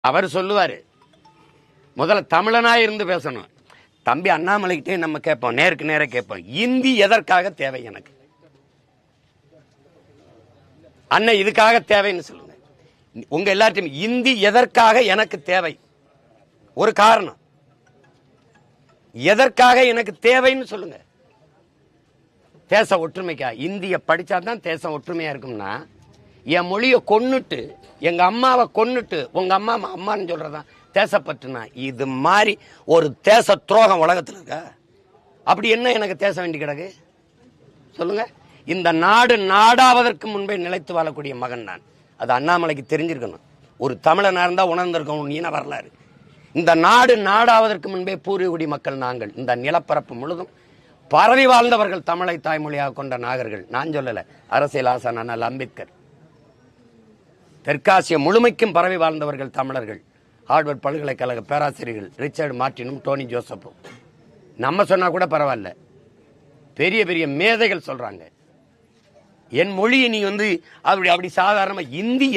அவர் சொல்லுவாரு, முதல்ல தமிழனா இருந்து பேசணும். தம்பி அண்ணாமலைகிட்டே நம்ம கேட்போம், நேருக்கு நேர கேட்போம், இந்தி எதற்காக தேவை எனக்கு? அண்ணன் இதுக்காக தேவைன்னு சொல்லுங்க. உங்க எல்லாத்தையும் இந்தி எதற்காக எனக்கு தேவை? ஒரு காரணம், எதற்காக எனக்கு தேவைன்னு சொல்லுங்க. தேச ஒற்றுமைக்கா? இந்திய படிச்சாதான் தேசம் ஒற்றுமையா இருக்கும்னா, என் மொழியை கொன்னுட்டு எங்க அம்மாவை கொன்னுட்டு உங்க அம்மா அம்மான்னு சொல்றதா தேசப்பற்றுனா? இது மாதிரி ஒரு தேச துரோகம் உலகத்தில் இருக்கா? அப்படி என்ன எனக்கு தேச வேண்டி கிடக்கு சொல்லுங்க. இந்த நாடு நாடாவதற்கு முன்பே நிலைத்து வாழக்கூடிய மகன் நான். அது அண்ணாமலைக்கு தெரிஞ்சிருக்கணும். ஒரு தமிழனா இருந்தா உணர்ந்திருக்கணும் நீன வரலாறு. இந்த நாடு நாடாவதற்கு முன்பே பூர்வீகுடி மக்கள் நாங்கள். இந்த நிலப்பரப்பு முழுதும் பரவி வாழ்ந்தவர்கள், தமிழை தாய்மொழியாக கொண்ட நாகர்கள். நான் சொல்லல, அரசியல் ஆசான் அண்ணல் அம்பேத்கர். தெற்காசிய முழுமைக்கும் பரவி வாழ்ந்தவர்கள் தமிழர்கள். ஹார்வர்ட் பல்கலைக்கழக பேராசிரியர்கள் ரிச்சர்ட் மார்டினும் டோனி ஜோசப்பும். நம்ம சொன்னா கூட பரவாயில்ல, பெரிய பெரிய மேதைகள் சொல்றாங்க. என் மொழியை நீ அப்படி சாதாரணமா இந்தி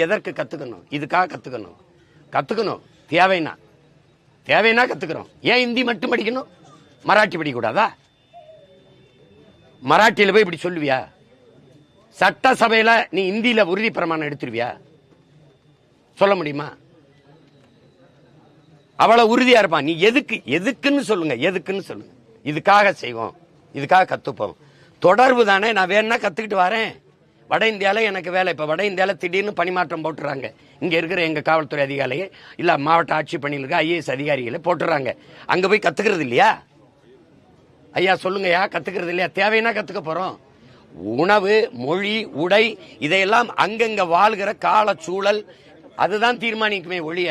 எதற்கு கத்துக்கணும்? இதுக்காக கத்துக்கணும். தேவைன்னா கத்துக்கிறோம். ஏன் இந்தி மட்டும் படிக்கணும்? மராட்டி படிக்கக்கூடாதா? மராட்டியில போய் இப்படி சொல்லுவியா? சட்டசபையில நீ இந்தியில உறுதி பிரமாணம் எடுத்துருவியா? சொல்ல முடியுமா? அவ்வளவு உறுதியா இருப்பான். நீ எதுக்குன்னு சொல்லுங்க. இதுக்காக செய்வோம், இதுக்காக கத்துப்போம். தொடர்பு தானே. நான் வேணா கத்துக்கிட்டு வரேன். வட இந்தியால எனக்கு வேலை. இப்ப வட இந்தியால திடீர்னு பணிமாற்றம் போட்டுறாங்க. இங்க இருக்கிற எங்க காவல்துறை அதிகாரியே இல்ல மாவட்ட ஆட்சி பணியில் இருக்க IAS அதிகாரிகளை போட்டுறாங்க. அங்க போய் கத்துக்கிறது இல்லையா? ஐயா சொல்லுங்கய்யா, கத்துக்கிறது இல்லையா? தேவைன்னா கத்துக்க போறோம். உணவு, மொழி, உடை, இதையெல்லாம் அங்கங்க வாழ்கிற கால சூழல் அதுதான் தீர்மானிக்குமே ஒழிய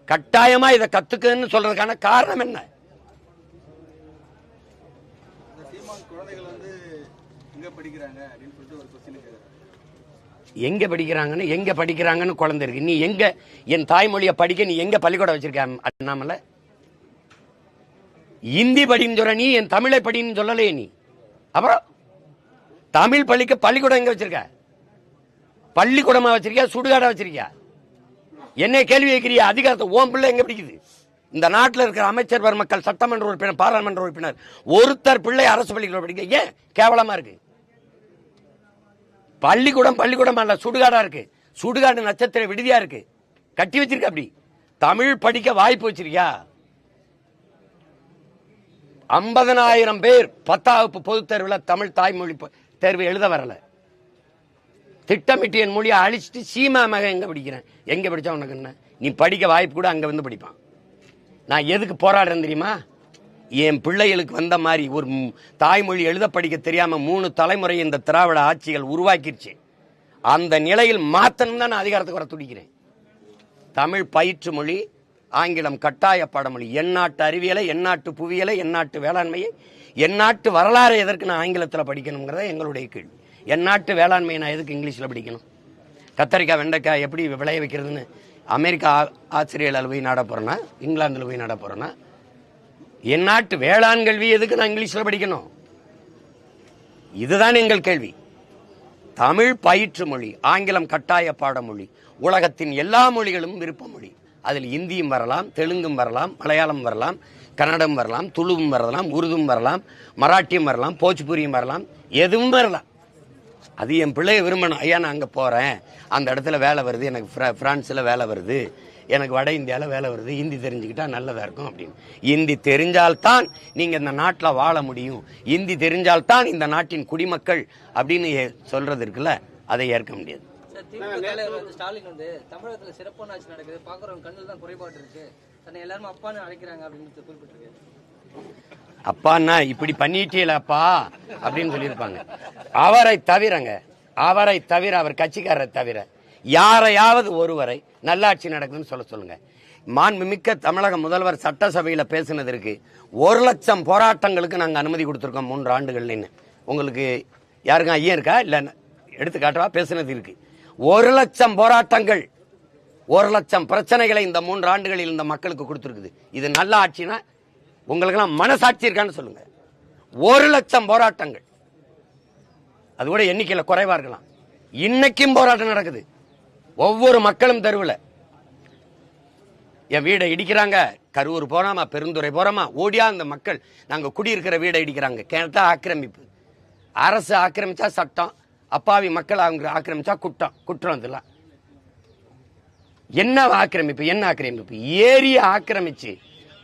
கட்டாயமா இதை கத்துக்கன்னு சொல்றதுக்கான காரணம் என்ன? எங்க படிக்கிறாங்கன்னு குழந்தை இருக்கு. நீ எங்க என் தாய்மொழியை படிக்க நீ எங்க பள்ளிக்கூடம் வச்சிருக்க? அண்ணாமலை இந்தி படின்னு சொல்ற, நீ என் தமிழை படின்னு சொல்லலையே. நீ அப்புறம் தமிழ் பள்ளிக்கு பள்ளிக்கூடம் எங்க வச்சிருக்க? பள்ளிக்கூடமா வச்சிருக்கியா? சுடுகாடா வச்சிருக்கியா? என்ன கேள்வி வைக்கிறியா? அதிகாரத்தை ஓம் பிள்ளை எங்க படிக்குது? இந்த நாட்டில் இருக்கிற அமைச்சர் பெருமக்கள், சட்டமன்ற உறுப்பினர், பாராளுமன்ற உறுப்பினர் ஒருத்தர் பிள்ளை அரசு பள்ளிக்கூடம் படிக்க ஏன் கேவலமா இருக்கு? பள்ளிக்கூடம் அல்ல, சுடுகாடா இருக்கு. சுடுகாடு நட்சத்திர விடுதியா இருக்கு, கட்டி வச்சிருக்க. அப்படி தமிழ் படிக்க வாய்ப்பு வச்சிருக்கியா? 50,000 பேர் 10ஆம் வகுப்பு பொதுத் தேர்வில் தமிழ் தாய்மொழி தேர்வு எழுத வரல. திட்டமிட்டு என் மொழியை அழிச்சிட்டு சீமா மகன் எங்க படிக்கிறேன்? எங்க படிச்சா உனக்கு என்ன? நீ படிக்க வாய்ப்பு கூட அங்க வந்து படிப்பான். நான் எதுக்கு போராடுறேன் தெரியுமா? என் பிள்ளைகளுக்கு வந்த மாதிரி ஒரு தாய்மொழி எழுத படிக்க தெரியாம 3 தலைமுறை இந்த திராவிட ஆட்சிகள் உருவாக்கிருச்சு. அந்த நிலையில் மாத்தணும் தான் நான் அதிகாரத்துக்கு வர துடிக்கிறேன். தமிழ் பயிற்று மொழி, ஆங்கிலம் கட்டாய பாடமொழி, எந்நாட்டு அறிவியலை, எந்நாட்டு புவியியலை, எந்நாட்டு வேளாண்மையை, எந்நாட்டு வரலாறு எதற்கு நான் ஆங்கிலத்தில் படிக்கணுங்கிறத எங்களுடைய கேள்வி. எந்நாட்டு வேளாண்மையை நான் எதுக்கு இங்கிலீஷில் படிக்கணும்? கத்தரிக்காய் வெண்டைக்காய் எப்படி விளைய வைக்கிறதுன்னு அமெரிக்கா ஆஸ்திரேலியாவில் போய் நாட போறேன்னா, இங்கிலாந்தில் போய் நாட போறேன்னா, என் நாட்டு வேளாண் கல்வி எதுக்கு நான் இங்கிலீஷ்ல படிக்கணும்? இதுதான் எங்கள் கேள்வி. தமிழ் பயிற்று மொழி, ஆங்கிலம் கட்டாய பாடமொழி, உலகத்தின் எல்லா மொழிகளும் விருப்ப மொழி. அதில் இந்தியும் வரலாம், தெலுங்கும் வரலாம், மலையாளம் வரலாம், கன்னடம் வரலாம், துளுவும் வரலாம், உருதும் வரலாம், மராட்டியும் வரலாம், போஜ்பூரியும் வரலாம், எதுவும் வரலாம். அது என் பிள்ளைய விரும்பணும். ஐயா நான் அங்கே போகிறேன், அந்த இடத்துல வேலை வருது, எனக்கு பிரான்ஸில் வேலை வருது, எனக்கு வட இந்தியாவில் வேலை வருது, ஹிந்தி தெரிஞ்சுக்கிட்டா நல்லதாக இருக்கும் அப்படின்னு. ஹிந்தி தெரிஞ்சால்தான் நீங்கள் இந்த நாட்டில் வாழ முடியும், ஹிந்தி தெரிஞ்சால்தான் இந்த நாட்டின் குடிமக்கள் அப்படின்னு சொல்றது இருக்குல்ல, அதை ஏற்க முடியாது. ஸ்டாலின் தமிழகத்தில் சிறப்பான ஆட்சி நடக்குது, பார்க்குறவங்க கண்ணில் தான் குறைபாடு இருக்கு, தன்னை எல்லாரும் அப்பான்னு அழைக்கிறாங்க அப்படின்னு குறிப்பிட்டிருக்கு. அப்பான்னா இப்படி பண்ணிட்டீங்களப்பா அப்படின்னு சொல்லியிருப்பாங்க. அவரை தவிர அவர் கட்சிக்காரரை தவிர யாரையாவது ஒருவரை நல்லாட்சி நடக்குதுன்னு சொல்லுங்க. மாண்புமிக்க தமிழக முதல்வர் சட்டசபையில பேசினதற்கு 1,00,000 போராட்டங்களுக்கு நாங்கள் அனுமதி கொடுத்துருக்கோம் 3 ஆண்டுகள்னு. உங்களுக்கு யாருங்க ஐயா இருக்கா? இல்ல எடுத்துக்காட்டவா? பேசினது இருக்கு. 1,00,000 போராட்டங்கள், 1,00,000 பிரச்சனைகளை இந்த 3 ஆண்டுகளில் இந்த மக்களுக்கு கொடுத்துருக்குது. இது நல்ல ஆட்சினா உங்களுக்கெல்லாம் மனசாட்சி இருக்கான்னு சொல்லுங்க. 1,00,000 போராட்டங்கள், அது கூட எண்ணிக்கையில் குறைவா இருக்கலாம். இன்னைக்கும் போராட்டம் நடக்குது. ஒவ்வொரு மக்களும் தெருவில் என் வீடை இடிக்கிறாங்க, கரூர் போறாமா, பெருந்துறை போறாமா, ஓடியா அந்த மக்கள் நாங்க குடியிருக்கிற வீடை இடிக்கிறாங்க. கேட்டா ஆக்கிரமிப்பு. அரசு ஆக்கிரமிச்சா சட்டம், அப்பாவி மக்கள் அவங்க ஆக்கிரமிச்சா குற்றம். இதெல்லாம் என்ன ஆக்கிரமிப்பு? என்ன ஆக்கிரமிப்பு? ஏரியை ஆக்கிரமிச்சு,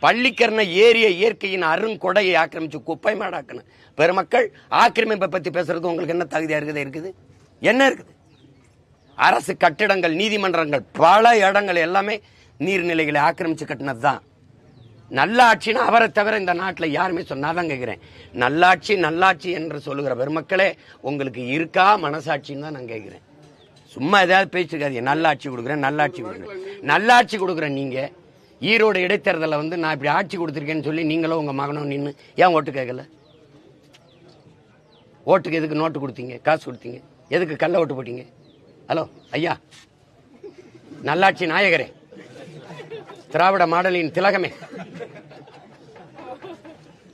பள்ளிக்கரண ஏரிய இயற்கையின் அருங்கொடையை ஆக்கிரமிச்சு குப்பை மாடாக்கணும் பெருமக்கள். ஆக்கிரமிப்பை பத்தி பேசுறது உங்களுக்கு என்ன தகுதியா இருக்குது? என்ன இருக்குது? அரசு கட்டிடங்கள், நீதிமன்றங்கள், பல இடங்கள் எல்லாமே நீர்நிலைகளை ஆக்கிரமிச்சு கட்டினதுதான். நல்லாட்சின்னு அவரை தவிர இந்த நாட்டில் யாருமே சொன்னாதான் கேட்கிறேன். நல்லாட்சி என்று சொல்லுகிற பெருமக்களே உங்களுக்கு இருக்கா மனசாட்சின்னு தான் நான் கேட்கிறேன். சும்மா ஏதாவது பேச்சுக்காதீங்க. நல்லாட்சி கொடுக்குறேன். நீங்க ஈரோடு இடைத்தேர்தலில் வந்து நான் இப்படி ஆட்சி கொடுத்துருக்கேன்னு சொல்லி நீங்களும் உங்க மகனும் நின்று ஏன் ஓட்டு கேட்கல? ஓட்டுக்கு எதுக்கு நோட்டு கொடுத்தீங்க, காசு கொடுத்தீங்க? எதுக்கு கள்ள ஓட்டு போட்டீங்க? ஹலோ ஐயா, நல்லாட்சி நாயகரே, திராவிட மாடலின் திலகமே,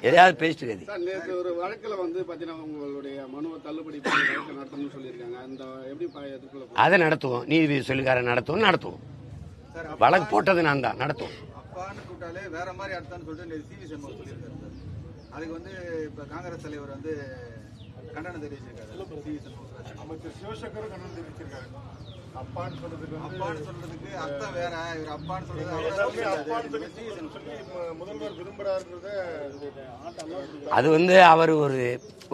எதையாவது பேசிட்டு நேற்று ஒரு வழக்கில் வந்து பார்த்தீங்கன்னா உங்களுடைய மனுவை தள்ளுபடி நடத்தணும்னு சொல்லியிருக்காங்க. அந்த எப்படி அதை நடத்துவோம், நீதிபதி சொல்லிக்கார நடத்துவோம். வழக்கு போட்டது நான் தான், நடத்துவோம். அப்பான்னு கூட்டாலே வேற மாதிரி அர்த்தம்னு சொல்லிட்டு சிவி சண்முகம் சொல்லியிருக்காரு சார். அதுக்கு வந்து இப்ப காங்கிரஸ் தலைவர் வந்து கண்டனம் தெரிவிச்சிருக்காரு. சிவி சண்முகம் அமைச்சர் சிவசங்கர் கண்டனம் தெரிவிச்சிருக்காரு. அப்பான்னு சொல்றதுக்கு அர்த்தம் வேற. இவர் அப்பான்னு சொல்றது முதல்வர் விரும்புறாருன்றத அது வந்து அவர்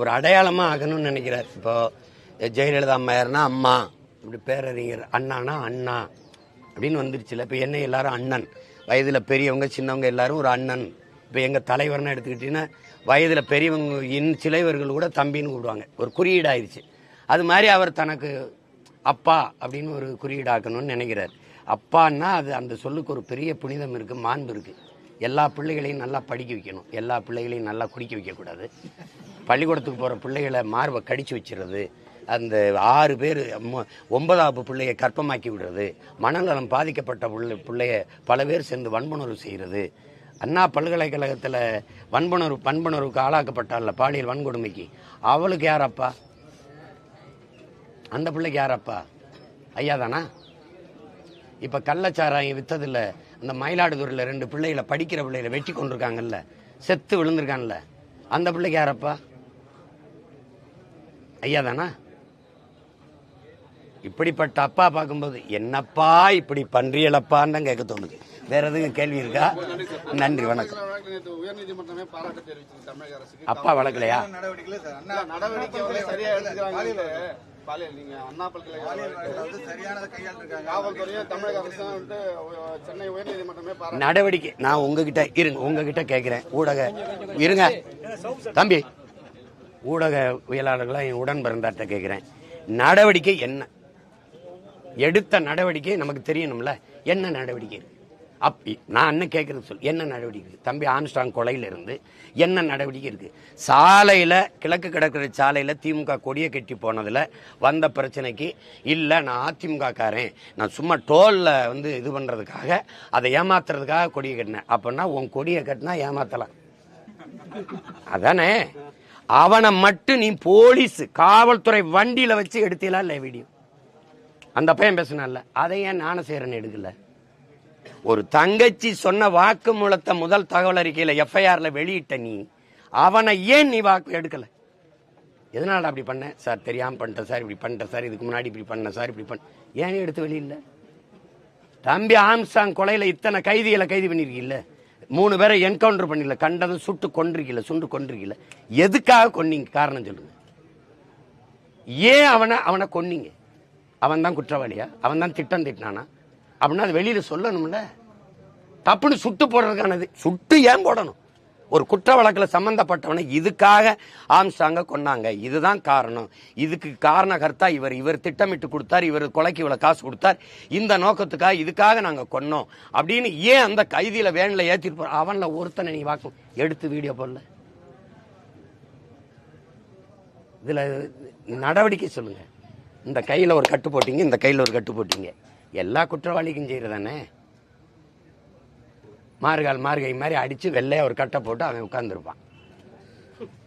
ஒரு அடையாளமா ஆகணும்னு நினைக்கிறார். இப்போ ஜெயலலிதா அம்மையார்னா அம்மா, இப்படி பேரறிஞர் அண்ணானா அண்ணா அப்படின்னு வந்துருச்சுல. இப்போ என்ன எல்லாரும் அண்ணன், வயதுல பெரியவங்க சின்னவங்க எல்லாரும் ஒரு அண்ணன். இப்போ எங்க தலைவர்னு எடுத்துக்கிட்டீங்கன்னா வயதுல பெரியவங்க சிலைவர்கள் கூட தம்பின்னு கூப்பிடுவாங்க, ஒரு குறியீடாயிருச்சு. அது மாதிரி அவர் தனக்கு அப்பா அப்படின்னு ஒரு குறியீடாக்கணும்னு நினைக்கிறார். அப்பான்னா அது அந்த சொல்லுக்கு ஒரு பெரிய புனிதம் இருக்கு, மாண்பு இருக்கு. எல்லா பிள்ளைகளையும் நல்லா படிக்க வைக்கணும், எல்லா பிள்ளைகளையும் நல்லா குடிக்க வைக்கக்கூடாது. பள்ளிக்கூடத்துக்கு போகிற பிள்ளைகளை மார்பை கடிச்சு வச்சிடுறது, அந்த 6 பேர் 9வது பிள்ளையை கற்பமாக்கி விடுறது, மனநலம் பாதிக்கப்பட்ட பிள்ளைய பல பேர் சேர்ந்து வன்புணர்வு செய்கிறது. அண்ணா பல்கலைக்கழகத்தில் வன்புணர்வுக்கு ஆளாக்கப்பட்டால பாலியல் வன்கொடுமைக்கு, அவளுக்கு யார் அப்பா? அந்த பிள்ளைக்கு யார் அப்பா? ஐயா தானா? இப்போ கள்ளச்சாராயம் வித்ததில்ல, அந்த மயிலாடுதுறையில் 2 பிள்ளைகளை, படிக்கிற பிள்ளைகளை வெட்டி கொண்டிருக்காங்கல்ல, செத்து விழுந்திருக்காங்கல்ல, அந்த பிள்ளைக்கு யாரப்பா? ஐயா தானா? இப்படிப்பட்ட அப்பா பார்க்கும்போது என்னப்பா இப்படி பன்றியலப்பான்னு தான் கேட்க தோணுது. வேற எதுவும் கேள்வி இருக்கா? நன்றி, வணக்கம். உயர்நீதிமன்றமே பாராட்டு தெரிவிச்சது தமிழக அரசுக்கு. அப்பா வழக்கலையா? நடவடிக்கை சரியா நீங்க அண்ணா பல்கலைக்கழகம் சரியானதை கையாண்டிருக்காங்க. காவல்துறையை தமிழக அரசு வந்து சென்னை உயர்நீதிமன்றமே பாராட்டு. நடவடிக்கை நான் உங்ககிட்ட கேட்கிறேன். இருங்க தம்பி, ஊடகவியலாளர்களா என் உடன் பிறந்தாட்ட கேட்கிறேன். நடவடிக்கை என்ன? எடுத்த நடவடிக்கை நமக்கு தெரியணும்ல. என்ன நடவடிக்கை இருக்கு? நான் என்ன கேட்கறது சொல், என்ன நடவடிக்கை இருக்கு? தம்பி ஆம்ஸ்ட்ராங் கொலையில இருந்து என்ன நடவடிக்கை இருக்கு? சாலையில, கிழக்கு கடற்கரை சாலையில திமுக கொடியை கட்டி போனதுல வந்த பிரச்சனைக்கு இல்ல நான் அதிமுக காரன், நான் சும்மா டோல்ல வந்து இது பண்றதுக்காக, அதை ஏமாத்துறதுக்காக கொடியை கட்டினேன். அப்படின்னா உன் கொடியை கட்டினா ஏமாத்தலாம் அதானே? அவனை மட்டும் நீ போலீஸ் காவல்துறை வண்டியில வச்சு எடுத்தீங்களா இல்ல வீடியோ? அந்த பையன் பேசினால அதை ஏன் ஞானசேகரன் எடுக்கல? ஒரு தங்கச்சி சொன்ன வாக்குமூலத்தை முதல் தகவல் அறிக்கையில எஃப்ஐஆர்ல வெளியிட்ட நீ, அவனை ஏன் நீ வாக்கு எடுக்கல? எதனால அப்படி பண்ண சார்? தெரியாம பண்ணிட்டேன் சார், இப்படி பண்ணிட்டேன் சார், இதுக்கு முன்னாடி இப்படி பண்ண சார், இப்படி பண்ண, ஏன் எடுத்து வெளியில? தம்பி ஆம்ஸ்ட்ராங் கொலையில இத்தனை கைதிகளை கைது பண்ணிருக்கீல்ல, 3 பேரை என்கவுண்டர் பண்ணல, கண்டதும் சுட்டு கொன்றிருக்கீல, எதுக்காக கொன்னீங்க? காரணம் சொல்லுங்க. ஏன் அவனை கொன்னீங்க? அவன் தான் குற்றவாளியா? அவன் தான் திட்டம் திட்டினானா? அப்படின்னா அது வெளியில சொல்லணும்ல. தப்புன்னு சுட்டு போடுறதுக்கானது. சுட்டு ஏன் போடணும்? ஒரு குற்ற வழக்கில் சம்பந்தப்பட்டவனை இதுக்காக ஆம்ஸ்ட்ராங்க கொன்னாங்க, இதுதான் காரணம், இதுக்கு காரணகர்த்தா இவர் திட்டமிட்டு கொடுத்தார், இவர் கொலைக்கு இவ்வளவு காசு கொடுத்தார், இந்த நோக்கத்துக்காக இதுக்காக நாங்க கொன்னோம் அப்படின்னு ஏன் அந்த கைதியில வேன்ல ஏத்திட்டு போற? அவன்ல ஒருத்தனை நீ வாக்கு எடுத்து வீடியோ போடல. இதுல நடவடிக்கை சொல்லுங்க. இந்த கையில ஒரு கட்டு போட்டீங்க, இந்த கையில ஒரு கட்டு போட்டீங்க, எல்லா குற்றவாளிக்கும் செய்யறதானே? மார்கை மாதிரி அடிச்சு வெள்ளையா ஒரு கட்டை போட்டு அவன் உட்கார்ந்துருப்பான்.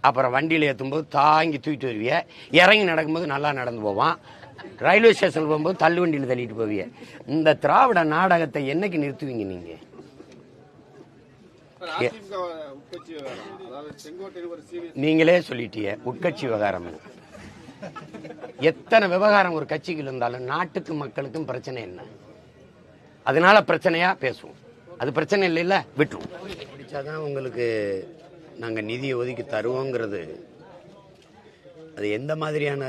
அப்புறம் வண்டியில ஏற்றும்போது தாங்கி தூக்கிட்டு வருவிய, இறங்கி நடக்கும்போது நல்லா நடந்து போவான், ரயில்வே ஸ்டேஷன் போகும்போது தள்ளு வண்டியில் தள்ளிட்டு போவிய. இந்த திராவிட நாடகத்தை என்னைக்கு நிறுத்துவீங்க நீங்க? அதிமுக உட்கட்சி விவகாரம், அதாவது செங்கோட்டையன் ஒரு சீனியர் நீங்களே சொல்லிட்டீங்க உட்கட்சி விவகாரம். எத்தனை விவகாரம் ஒரு கட்சிக்கு இருந்தாலும் நாட்டுக்கும் மக்களுக்கும் பிரச்சனை என்ன? அதனால பிரச்சனையா பேசுவோம். அது பிரச்சனை இல்லைல்ல, விட்டுருவோம். பிடிச்சாதான் உங்களுக்கு நாங்கள் நிதியை ஒதுக்கி தருவோங்கிறது அது எந்த மாதிரியான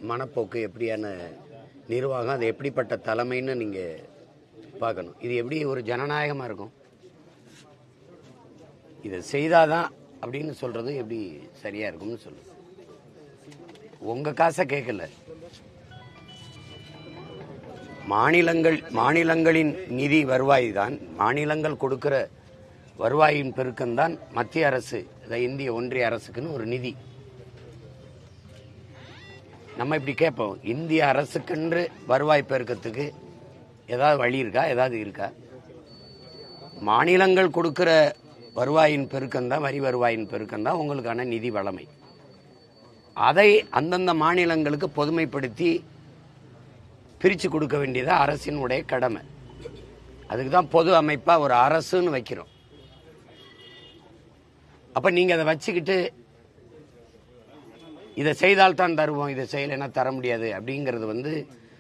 மனப்போக்கு, எப்படியான நிர்வாகம், அது எப்படிப்பட்ட தலைமைன்னு நீங்கள் பார்க்கணும். இது எப்படி ஒரு ஜனநாயகமாக இருக்கும்? இதை செய்தாதான் அப்படின்னு சொல்றது எப்படி சரியா இருக்கும்னு சொல்லுங்க. உங்க காசை கேட்கல, மாநிலங்களின் நிதி வருவாய் தான், மாநிலங்கள் கொடுக்கிற வருவாயின் பெருக்கம்தான் மத்திய அரசு, இந்திய ஒன்றிய அரசுக்குன்னு ஒரு நிதி. நம்ம இப்படி கேட்போம், இந்திய அரசுக்கென்று வருவாய் பெருக்கத்துக்கு ஏதாவது வழி இருக்கா? ஏதாவது இருக்கா? மாநிலங்கள் கொடுக்கிற வருவாயின் பெருக்கம்தான், வரி வருவாயின் பெருக்கம்தான் உங்களுக்கான நிதி வளமை. அதை அந்தந்த மாநிலங்களுக்கு பொதுமைப்படுத்தி பிரித்து கொடுக்க வேண்டியது அரசினுடைய கடமை. அதுக்கு தான் பொது அமைப்பா ஒரு அரசுன்னு வைக்கிறோம். அப்ப நீங்க அதை வச்சுக்கிட்டு இதை செய்தால் தான் தருவோம், இதை செய்யலைன்னா தர முடியாது அப்படிங்கிறது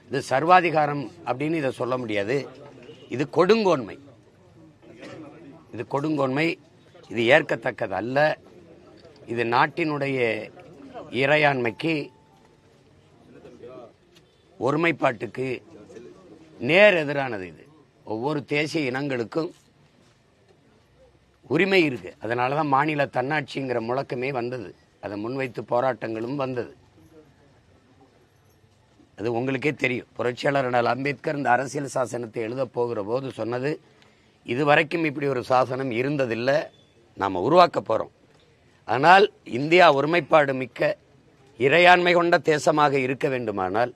இது சர்வாதிகாரம் அப்படின்னு இதை சொல்ல முடியாது. இது கொடுங்கோன்மை. இது கொடுங்கோன்மை. இது ஏற்கத்தக்கது அல்ல. இது நாட்டினுடைய இறையாண்மைக்கு, ஒருமைப்பாட்டுக்கு நேர் எதிரானது. இது ஒவ்வொரு தேசிய இனங்களுக்கும் உரிமை இருக்கு. அதனாலதான் மாநில தன்னாட்சிங்கிற முழக்கமே வந்தது. அதை முன்வைத்து போராட்டங்களும் வந்தது. அது உங்களுக்கே தெரியும். புரட்சியாளர் அண்ணல் அம்பேத்கர் இந்த அரசியல் சாசனத்தை எழுத போகிற போது சொன்னது, இதுவரைக்கும் இப்படி ஒரு சாசனம் இருந்ததில்லை, நாம் உருவாக்க போறோம். ஆனால் இந்தியா ஒருமைப்பாடு மிக்க இறையாண்மை கொண்ட தேசமாக இருக்க வேண்டுமானால்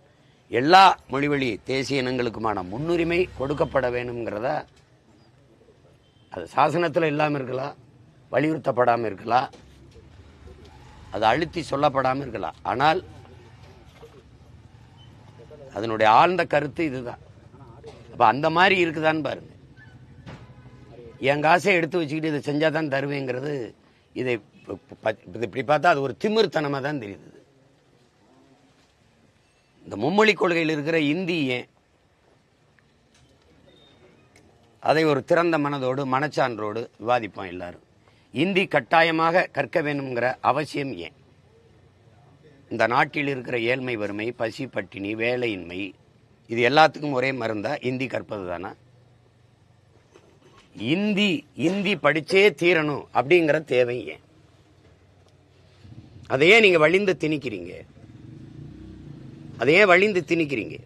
எல்லா மொழிவழி தேசிய இனங்களுக்குமான முன்னுரிமை கொடுக்கப்பட வேணுங்கிறத அது சாசனத்தில் இல்லாமல் இருக்கலாம், வலியுறுத்தப்படாமல் இருக்கலாம், அது அழுத்தி சொல்லப்படாமல் இருக்கலாம். ஆனால் அதனுடைய ஆழ்ந்த கருத்து இதுதான். அப்ப அந்த மாதிரி இருக்குதான்னு பாருங்க. என் காசை எடுத்து வச்சுக்கிட்டு இதை செஞ்சாதான் தருவேங்கிறது, இதை இப்படி பார்த்தா அது ஒரு திமிர்த்தனமா தான் தெரியுது. இந்த மும்மொழி கொள்கையில் இருக்கிற இந்தி ஏன் அதை ஒரு திறந்த மனதோடு மனச்சான்றோடு விவாதிப்போம் எல்லாரும். இந்தி கட்டாயமாக கற்க வேணுங்கிற அவசியம் ஏன்? இந்த நாட்டில் இருக்கிற ஏழ்மை, வறுமை, பசி, பட்டினி, வேலையின்மை, இது எல்லாத்துக்கும் ஒரே மருந்தா இந்தி கற்பது தானா? இந்தி படிச்சே தீரணும் அப்படிங்கிற தேவை ஏன்? அதையே நீங்க வழிந்து திணிக்கிறீங்க. அதையே வழிந்து திணிக்கிறீங்க.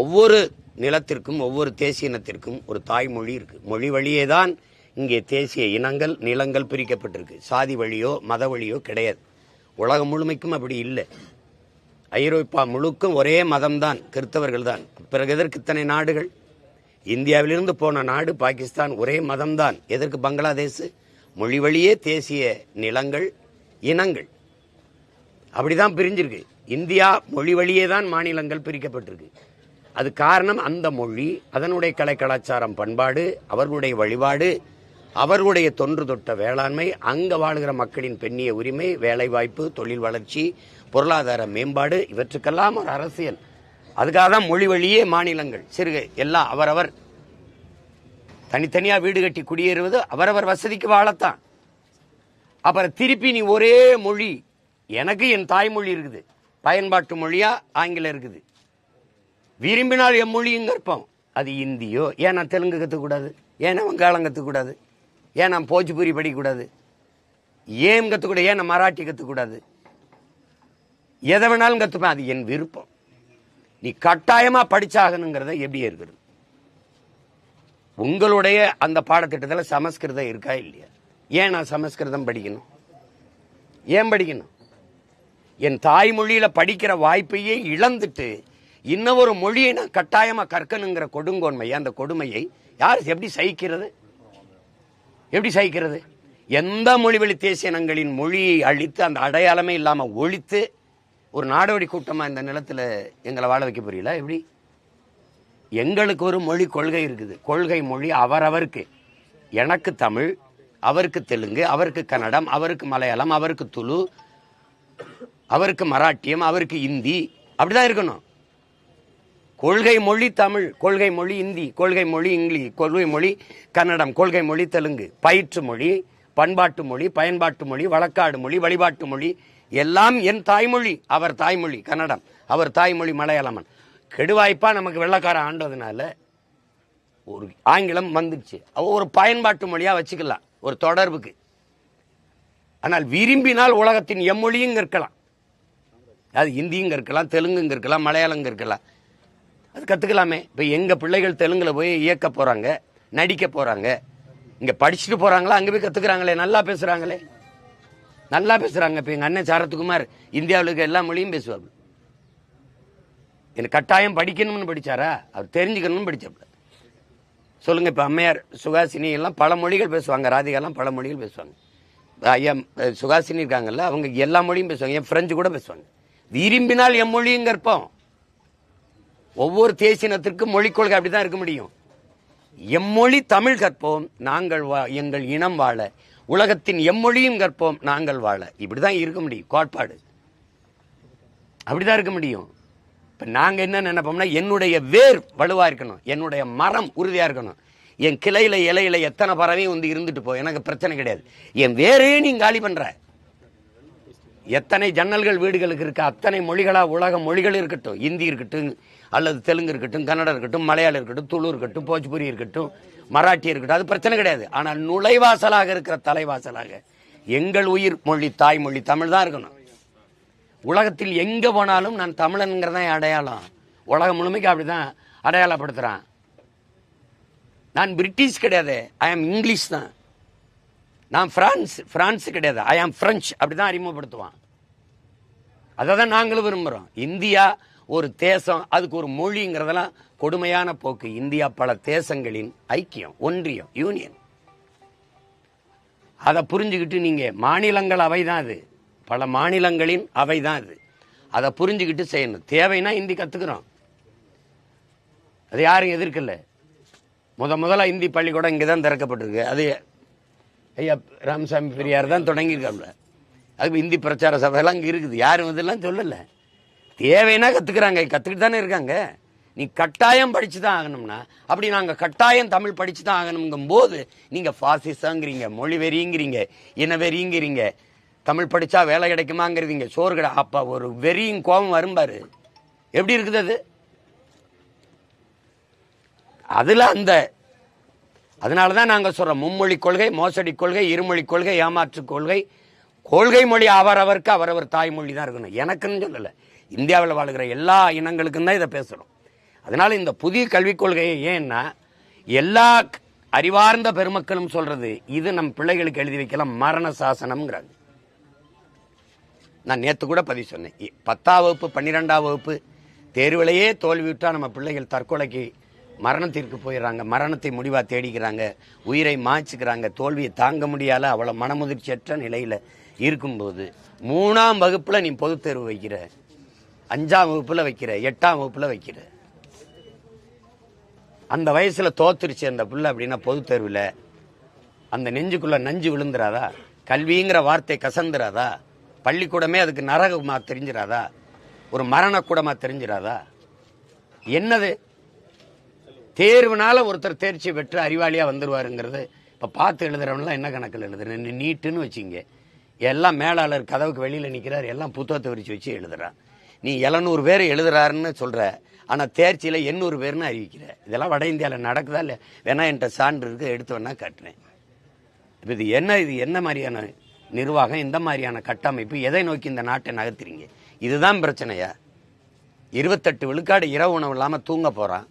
ஒவ்வொரு நிலத்திற்கும், ஒவ்வொரு தேசிய இனத்திற்கும் ஒரு தாய்மொழி இருக்கு. மொழி வழியே தான் இங்கே தேசிய இனங்கள், நிலங்கள் பிரிக்கப்பட்டிருக்கு. சாதி வழியோ மத வழியோ கிடையாது. உலகம் முழுமைக்கும் அப்படி இல்லை. ஐரோப்பா முழுக்கும் ஒரே மதம்தான், கிறிஸ்தவர்கள் தான். பிறகு எதற்கு இத்தனை நாடுகள்? இந்தியாவிலிருந்து போன நாடு பாகிஸ்தான், ஒரே மதம்தான். எதற்கு பங்களாதேஷ்? மொழி வழியே தேசிய நிலங்கள், இனங்கள் அப்படிதான் பிரிஞ்சிருக்கு. இந்தியா மொழி வழியே தான் மாநிலங்கள் பிரிக்கப்பட்டிருக்கு. அது காரணம் அந்த மொழி, அதனுடைய கலை, கலாச்சாரம், பண்பாடு, அவர்களுடைய வழிபாடு, அவர்களுடைய தொன்று தொட்ட வேளாண்மை, அங்க வாழ்கிற மக்களின் பெண்ணிய உரிமை, வேலை வாய்ப்பு, தொழில் வளர்ச்சி, பொருளாதார மேம்பாடு, இவற்றுக்கெல்லாம் ஒரு அரசியல். அதுக்காக தான் மொழி வழியே மாநிலங்கள். சிறுகை எல்லாம் அவரவர் தனித்தனியா வீடு கட்டி குடியேறுவது அவரவர் வசதிக்கு வாழத்தான். அப்புறம் திருப்பி நீ ஒரே மொழி, எனக்கு என் தாய்மொழி இருக்குது, பயன்பாட்டு மொழியா ஆங்கிலம் இருக்குது, விரும்பினால் என் மொழியும் கற்போம். அது இந்தியோ, ஏன் நான் தெலுங்கு கற்றுக்கூடாது? ஏன் நான் வங்காளம் கற்றுக்கூடாது? ஏன் நான் போஜ்பூரி படிக்கக்கூடாது? ஏன் கற்றுக்கூடாது? ஏன் நான் மராட்டி கற்றுக்கூடாது? எதை வேணாலும் கற்றுப்பேன், அது என் விருப்பம். நீ கட்டாயமா படிச்சாகணுங்கிறத எப்படி இருக்கிறது? உங்களுடைய அந்த பாடத்திட்டத்தில் சமஸ்கிருதம் இருக்கா இல்லையா? ஏன் நான் சமஸ்கிருதம் படிக்கணும்? ஏன் படிக்கணும்? என் தாய்மொழியில படிக்கிற வாய்ப்பையே இழந்துட்டு இன்னொரு மொழியை நான் கட்டாயமா கற்கணுங்கிற கொடுங்கோன்மை, அந்த கொடுமையை யார் எப்படி சகிக்கிறது? எப்படி சகிக்கிறது? எந்த மொழிவழி தேசிய இனங்களின் மொழியை அழித்து அந்த அடையாளமே இல்லாம ஒழித்து ஒரு நாடோடி கூட்டமா இந்த நிலத்துல எங்களை வாழ வைக்க புரியல? எப்படி? எங்களுக்கு ஒரு மொழி கொள்கை இருக்குது. கொள்கை மொழி அவரவருக்கு. எனக்கு தமிழ், அவருக்கு தெலுங்கு, அவருக்கு கன்னடம், அவருக்கு மலையாளம், அவருக்கு துளு, அவருக்கு மராட்டியம், அவருக்கு இந்தி. அப்படிதான் இருக்கணும். கொள்கை மொழி தமிழ், கொள்கை மொழி இந்தி, கொள்கை மொழி இங்கிலீஷ், கொள்கை மொழி கன்னடம், கொள்கை மொழி தெலுங்கு, பயிற்று மொழி, பண்பாட்டு மொழி, பயன்பாட்டு மொழி, வழக்காடு மொழி, வழிபாட்டு மொழி எல்லாம் என் தாய்மொழி. அவர் தாய்மொழி கன்னடம், அவர் தாய்மொழி மலையாளமன். கெடுவாய்ப்பா நமக்கு வெள்ளக்கார ஆண்டதுனால ஒரு ஆங்கிலம் வந்துடுச்சு. ஒரு பயன்பாட்டு மொழியா வச்சுக்கலாம் ஒரு தொடர்புக்கு. ஆனால் விரும்பினால் உலகத்தின் எம்மொழியும் இருக்கலாம். அது இந்தியும் இருக்கலாம், தெலுங்கு இருக்கலாம், மலையாளம் இருக்கலாம். அது கற்றுக்கலாமே. இப்போ எங்கள் பிள்ளைகள் தெலுங்கில் போய் இயக்க போகிறாங்க, நடிக்க போகிறாங்க. இங்கே படிச்சுட்டு போகிறாங்களா, அங்கே போய் கற்றுக்குறாங்களே, நல்லா பேசுகிறாங்களே, நல்லா பேசுகிறாங்க. இப்போ எங்கள் அண்ணன் சரத்குமார் இந்தியாவில் இருக்க எல்லா மொழியும் பேசுவாங்க. எனக்கு கட்டாயம் படிக்கணும்னு படித்தாரா? அவர் தெரிஞ்சுக்கணும்னு படித்தாப்புல. சொல்லுங்கள். இப்போ அம்மையார் சுகாசினி எல்லாம் பல மொழிகள் பேசுவாங்க, ராதிகாலாம் பல மொழிகள் பேசுவாங்க. ஐயா சுகாசினி இருக்காங்கல்ல, அவங்க எல்லா மொழியும் பேசுவாங்க, என் ஃப்ரெஞ்சு கூட பேசுவாங்க. விரும்பினால் எம் மொழியும் கற்போம். ஒவ்வொரு தேசியத்திற்கும் மொழிக் கொள்கை அப்படிதான் இருக்க முடியும். எம்மொழி தமிழ் கற்போம், நாங்கள் எங்கள் இனம் வாழ, உலகத்தின் எம்மொழியும் கற்போம், நாங்கள் வாழ. இப்படிதான் இருக்க முடியும் கோட்பாடு. அப்படிதான் இருக்க முடியும். இப்ப நாங்க என்ன நினைப்போம்னா, என்னுடைய வேர் வலுவா இருக்கணும், என்னுடைய மரம் உறுதியா இருக்கணும். என் கிளையில இலையில எத்தனை பறவையும் வந்து இருந்துட்டு போ, எனக்கு பிரச்சனை கிடையாது. என் வேரையே நீ காலி பண்ற. எத்தனை ஜன்னல்கள் வீடுகளுக்கு இருக்க அத்தனை மொழிகளா உலக மொழிகள் இருக்கட்டும், இந்தி இருக்கட்டும், அல்லது தெலுங்கு இருக்கட்டும், கன்னடம் இருக்கட்டும், மலையாளம் இருக்கட்டும், துளு இருக்கட்டும், போஜ்புரி இருக்கட்டும், மராட்டி இருக்கட்டும், அது பிரச்சனை கிடையாது. ஆனால் நுழைவாசலாக இருக்கிற தலைவாசலாக எங்கள் உயிர் மொழி தாய்மொழி தமிழ் தான் இருக்கணும். உலகத்தில் எங்க போனாலும் நான் தமிழன்கிறதான் அடையாளம். உலகம் முழுமைக்கு அப்படிதான் அடையாளப்படுத்துறான். நான் பிரிட்டிஷ் கிடையாது, ஐ ஆம் இங்கிலீஷ் தான். நான் பிரான்ஸ் கிடையாது, ஐ ஆம் பிரெஞ்சு. அப்படிதான் அறிமுகப்படுத்துவான். அதை தான் நாங்களும் விரும்புகிறோம். இந்தியா ஒரு தேசம், அதுக்கு ஒரு மொழிங்கிறதெல்லாம் கொடுமையான போக்கு. இந்தியா பல தேசங்களின் ஐக்கியம், ஒன்றியம், யூனியன். அதை புரிஞ்சுக்கிட்டு நீங்க மாநிலங்கள் அவைதான் அது, பல மாநிலங்களின் அவைதான் அது. அதை புரிஞ்சுக்கிட்டு செய்யணும். தேவைன்னா இந்தி கத்துக்கிறோம், அது யாரும் எதிர்க்கல. முதல்ல இந்தி பள்ளிக்கூடம் இங்கே தான் திறக்கப்பட்டிருக்கு. அது ஐயா ராமசாமி பெரியார் தான் தொடங்கியிருக்காப்ல. அது இந்தி பிரச்சார சபையெல்லாம் இங்கே இருக்குது. யாரும் இதெல்லாம் சொல்லலை. தேவைன்னா கற்றுக்குறாங்க, கற்றுக்கிட்டு தானே இருக்காங்க. நீ கட்டாயம் படிச்சு தான் ஆகணும்னா, அப்படி நாங்கள் கட்டாயம் தமிழ் படிச்சு தான் ஆகணுங்கும் போது நீங்கள் ஃபாசிசங்கிறீங்க, மொழி வெறிங்கிறீங்க, இன வெறிங்கிறீங்க, தமிழ் படித்தா வேலை கிடைக்குமாங்கிறீங்க, சோறு கடை. அப்போ ஒரு வெறியும் கோபம் வரும்பாரு. எப்படி இருக்குது அது? அதில் அதனால தான் நாங்கள் சொல்கிறோம், மும்மொழி கொள்கை, மோசடி கொள்கை, இருமொழி கொள்கை, ஏமாற்று கொள்கை. கொள்கை மொழி அவரவருக்கு அவரவர் தாய்மொழி தான் இருக்கணும். எனக்குன்னு சொல்லலை, இந்தியாவில் வாழ்கிற எல்லா இனங்களுக்கும் தான் இதை பேசுகிறோம். அதனால இந்த புதிய கல்விக் கொள்கையை ஏன்னா எல்லா அறிவார்ந்த பெருமக்களும் சொல்றது, இது நம் பிள்ளைகளுக்கு எழுதி வைக்கலாம் மரண சாசனம்ங்கிறாங்க. நான் நேற்று கூட பதிவு சொன்னேன். 10ஆம் வகுப்பு 12ஆம் வகுப்பு தேர்விலேயே தோல்விவிட்டா நம்ம பிள்ளைகள் தற்கொலைக்கு மரணத்திற்கு போயிடறாங்க, மரணத்தை முடிவாக தேடிக்கிறாங்க, உயிரை மாய்ச்சிக்கிறாங்க, தோல்வியை தாங்க முடியாத அவ்வளோ மனமுதிர்ச்சியற்ற நிலையில் இருக்கும்போது 3ஆம் வகுப்பில் நீ பொதுத் தேர்வு வைக்கிற, 5ஆம் வகுப்பில் வைக்கிற, 8ஆம் வகுப்பில் வைக்கிற, அந்த வயசில் தோத்துருச்சு அந்த பிள்ளை அப்படின்னா பொதுத் தேர்வில் அந்த நெஞ்சுக்குள்ளே நஞ்சு விழுந்துராதா? கல்விங்கிற வார்த்தை கசந்துராதா? பள்ளிக்கூடமே அதுக்கு நரகமாக தெரிஞ்சிடாதா? ஒரு மரணக்கூடமாக தெரிஞ்சிடாதா? என்னது தேர்வுனால ஒருத்தர் தேர்ச்சி பெற்று அறிவாளியாக வந்துடுவாருங்கிறது இப்போ பார்த்து எழுதுறவங்களாம் என்ன கணக்கில் எழுதுறேன்? நீட்டுன்னு வச்சிங்க, எல்லாம் மேலாளர் கதவுக்கு வெளியில் நிற்கிறார், எல்லாம் புத்தகத்தை விரிச்சு வச்சு எழுதுறான். நீ 700 பேர் எழுதுறாருன்னு சொல்கிற, ஆனால் தேர்ச்சியில் 800 பேர்னு அறிவிக்கிற. இதெல்லாம் வட இந்தியாவில் நடக்குதா இல்லை? வேணா என்கிட்ட சான்று இருக்கு, எடுத்து வேணா காட்டுறேன். இப்போ இது என்ன மாதிரியான நிர்வாகம், இந்த மாதிரியான கட்டமைப்பு, எதை நோக்கி இந்த நாட்டை நகர்த்துறீங்க? இதுதான் பிரச்சனையா? 28 விழுக்காடு இரவு உணவு இல்லாமல் தூங்க போகிறான்.